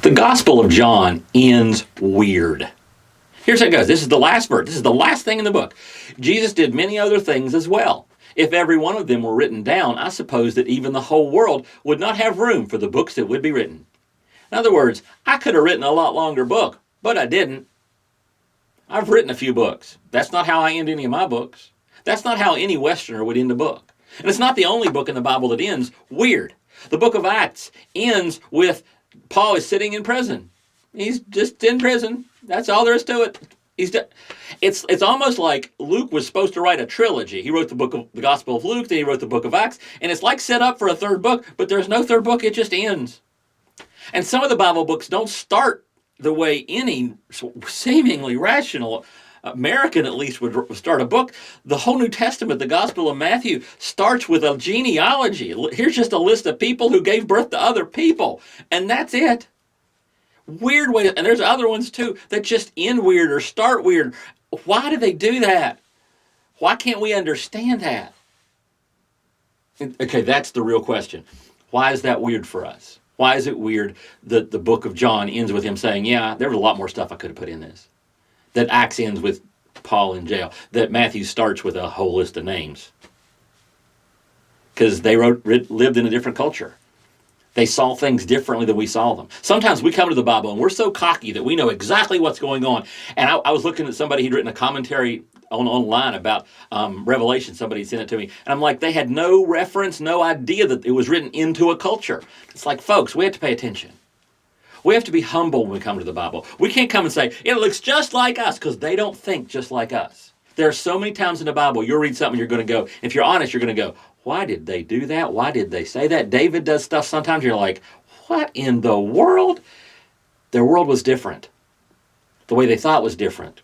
The Gospel of John ends weird. Here's how it goes. This is the last verse. This is the last thing in the book. Jesus did many other things as well. If every one of them were written down, I suppose that even the whole world would not have room for the books that would be written. In other words, I could have written a lot longer book, but I didn't. I've written a few books. That's not how I end any of my books. That's not how any Westerner would end a book. And it's not the only book in the Bible that ends weird. The book of Acts ends with Paul is sitting in prison. He's just in prison. That's all there is to it. It's almost like Luke was supposed to write a trilogy. He wrote the Gospel of Luke, then he wrote the book of Acts, and it's like set up for a third book, but there's no third book, it just ends. And some of the Bible books don't start the way any seemingly rational American at least would start a book. The whole New Testament, the Gospel of Matthew, starts with a genealogy. Here's just a list of people who gave birth to other people, and that's it. Weird way, and there's other ones too that just end weird or start weird. Why do they do that? Why can't we understand that? Okay, that's the real question. Why is that weird for us? Why is it weird that the book of John ends with him saying, yeah, there was a lot more stuff I could have put in this? That Acts ends with Paul in jail. That Matthew starts with a whole list of names. Because they lived in a different culture. They saw things differently than we saw them. Sometimes we come to the Bible and we're so cocky that we know exactly what's going on. And I was looking at somebody who'd written a commentary online about Revelation. Somebody sent it to me. And I'm like, they had no reference, no idea that it was written into a culture. It's like, folks, we have to pay attention. We have to be humble when we come to the Bible. We can't come and say, it looks just like us, because they don't think just like us. There are so many times in the Bible, you'll read something, you're going to go, if you're honest, you're going to go, why did they do that? Why did they say that? David does stuff sometimes you're like, what in the world? Their world was different. The way they thought was different.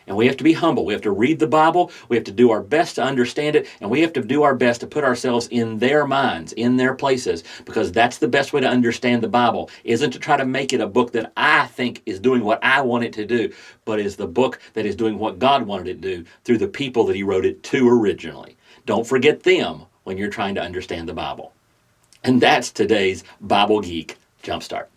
And we have to be humble. We have to read the Bible. We have to do our best to understand it. And we have to do our best to put ourselves in their minds, in their places, because that's the best way to understand the Bible, isn't to try to make it a book that I think is doing what I want it to do, but is the book that is doing what God wanted it to do through the people that he wrote it to originally. Don't forget them when you're trying to understand the Bible. And that's today's Bible Geek Jumpstart.